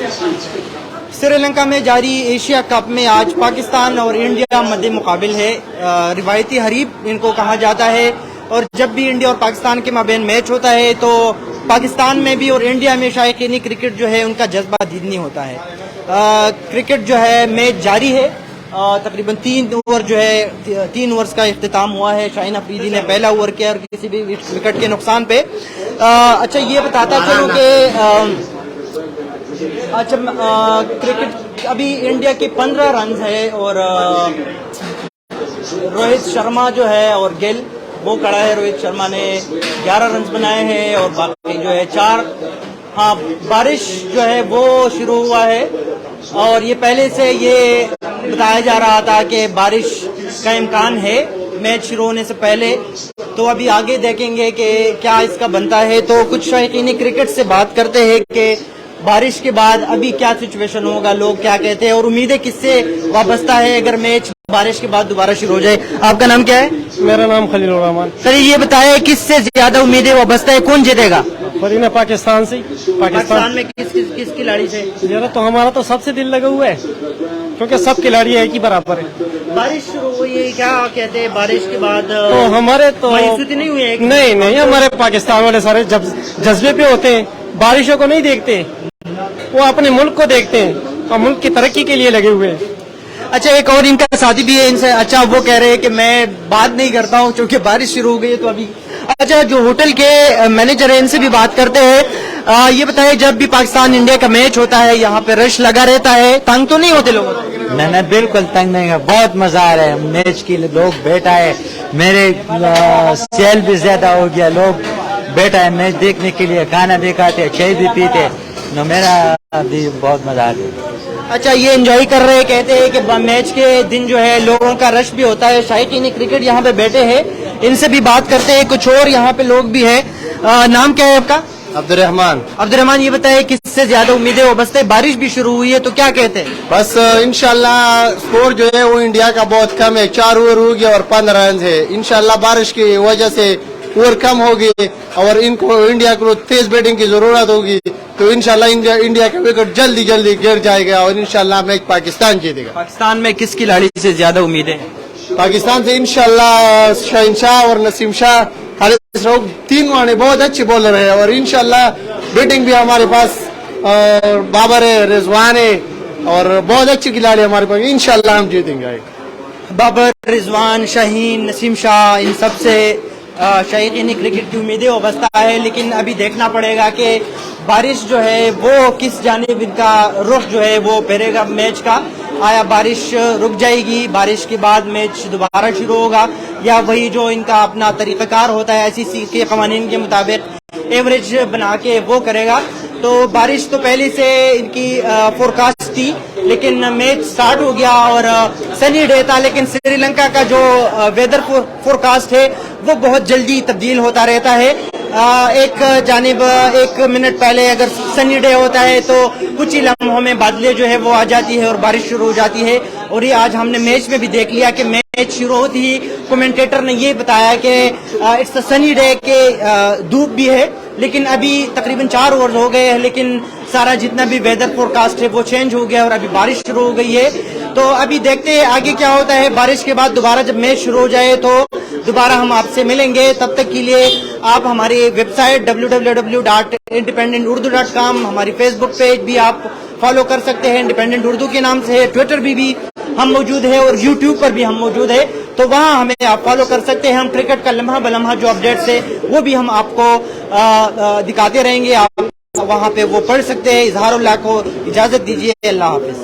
श्री लंका में जारी Asia cup में आज पाकिस्तान और इंडिया मद्दे मुकाबिल है। रिवायती हरीफ इनको कहा जाता है और जब भी इंडिया और पाकिस्तान के माबेन मैच होता है तो पाकिस्तान में भी और इंडिया में शायकीनी क्रिकेट जो है उनका जज्बा दीदनी होता है। क्रिकेट जो है मैच जारी है। तकरीबन 3 ओवर जो है 3 ओवर्स का इख्तिताम हुआ है। शाहीन अफरीदी ने पहला ओवर किया और किसी भी विकेट के नुकसान पे। अच्छा ये बताता चलूं कि क्रिकेट अभी इंडिया के 15 रन है और रोहित शर्मा जो है और गिल वो खड़ा है। रोहित शर्मा ने 11 रन बनाए हैं और बाकी जो है 4। हाँ, बारिश जो है वो शुरू हुआ है और ये पहले से ये बताया जा रहा था कि बारिश का इम्कान है मैच शुरू होने से पहले। तो अभी आगे देखेंगे कि क्या इसका बनता है। तो कुछ शायकीन क्रिकेट से बात करते हैं कि बारिश के बाद अभी क्या सिचुएशन होगा, लोग क्या कहते हैं और उम्मीदें किससे वाबस्ता है अगर मैच बारिश के बाद दोबारा शुरू हो जाए। आपका नाम क्या है? मेरा नाम खलीलुर रहमान। सर ये बताए किससे ज्यादा उम्मीदें वाबस्ता है, कौन जीतेगा? फरीना पाकिस्तान से। पाकिस्तान में किस खिलाड़ी से? जरा तो हमारा तो सबसे दिल लगा हुआ है क्योंकि सब खिलाड़ी एक ही बराबर है। बारिश शुरू हुई है, क्या कहते हैं बारिश के बाद तो हमारे तो मायूसी नहीं हुई है? नहीं, हमारे पाकिस्तान वाले सारे जज्बे पे होते हैं, बारिशों को नहीं देखते, वो अपने मुल्क को देखते हैं और मुल्क की तरक्की के लिए लगे हुए हैं। अच्छा एक और इनका साथी भी है इनसे। अच्छा वो कह रहे हैं कि मैं बात नहीं करता हूँ क्योंकि बारिश शुरू हो गई है तो अभी। अच्छा जो होटल के मैनेजर है इनसे भी बात करते हैं। ये बताइए जब भी पाकिस्तान इंडिया का मैच होता है यहाँ पे रश लगा रहता है, तंग तो नहीं होते लोग? नहीं, बिल्कुल तंग नहीं है, बहुत मजा आ रहा है। मैच के लिए लोग बैठा है, मेरे सेल भी ज्यादा हो गया, लोग बैठा है मैच देखने के लिए, खाना भी खाते, चाय भी पीते, तो मेरा भी बहुत मजा आ रहा है। अच्छा ये एंजॉय कर रहे हैं, कहते हैं कि मैच के दिन जो है लोगों का रश भी होता है। शायकीन क्रिकेट यहाँ पे बैठे हैं, इनसे भी बात करते हैं। कुछ और यहाँ पे लोग भी है। नाम क्या है आपका? अब्दुर्रहमान। ये बताइए किससे ज्यादा उम्मीदें वाबस्ता है? बारिश भी शुरू हुई है तो क्या कहते हैं? बस इंशाल्लाह स्कोर जो है वो इंडिया का बहुत कम है, 4 ओवर हो गया और 15 रन है। इंशाल्लाह बारिश की वजह से ओवर कम होगी और इनको इंडिया को तेज बैटिंग की जरूरत होगी तो इंशाल्लाह इंडिया का विकेट जल्दी गिर जाएगा और इंशाल्लाह मैच पाकिस्तान जीतेगा। पाकिस्तान में किस खिलाड़ी से ज्यादा उम्मीदें हैं? पाकिस्तान से इंशाल्लाह शाहीन शाह और नसीम शाह, तीन बहुत अच्छे बॉलर है और इंशाल्लाह बैटिंग भी हमारे पास बाबर है, रिजवान है और बहुत अच्छे खिलाड़ी हमारे पास। इंशाल्लाह हम जीतेंगे। बाबर, रिजवान, शाहीन, नसीम शाह, इन सब से शायकीन क्रिकेट की उम्मीदें वाबस्ता है। लेकिन अभी देखना पड़ेगा कि बारिश जो है वो किस जानिब इनका रुख जो है वो फेरेगा मैच का। आया बारिश रुक जाएगी, बारिश के बाद मैच दोबारा शुरू होगा, या वही जो इनका अपना तरीक़ाकार होता है ICC के कवानीन के मुताबिक एवरेज बना के वो करेगा। तो बारिश तो पहले से इनकी फोरकास्ट थी लेकिन मैच स्टार्ट हो गया और सनी डे था। लेकिन श्रीलंका का जो वेदर फोरकास्ट है वो बहुत जल्दी तब्दील होता रहता है। एक जानिब 1 मिनट पहले अगर सनी डे होता है तो कुछ ही लम्हों में बादलें जो है वो आ जाती है और बारिश शुरू हो जाती है। और ये आज हमने मैच में भी देख लिया कि मैच शुरू होती ही कमेंटेटर ने ये बताया कि इट्स सनी डे के धूप भी है। लेकिन अभी तकरीबन 4 ओवर हो गए हैं लेकिन सारा जितना भी वेदर फोरकास्ट है वो चेंज हो गया और अभी बारिश शुरू हो गई है। तो अभी देखते हैं आगे क्या होता है। बारिश के बाद दोबारा जब मैच शुरू हो जाए तो दोबारा हम आपसे मिलेंगे। तब तक के लिए आप हमारी वेबसाइट www.independenturdu.com, हमारी फेसबुक पेज भी आप फॉलो कर सकते हैं, इंडिपेंडेंट उर्दू के नाम से है। ट्विटर भी हम मौजूद है और यूट्यूब पर भी हम मौजूद है, तो वहाँ हमें आप फॉलो कर सकते हैं। हम क्रिकेट का लम्हा बलम्हा जो अपडेट्स है वो भी हम आपको दिखाते रहेंगे, आप वहाँ पे वो पढ़ सकते हैं। इजहारुल्लाह को इजाजत दीजिए। अल्लाह हाफिज।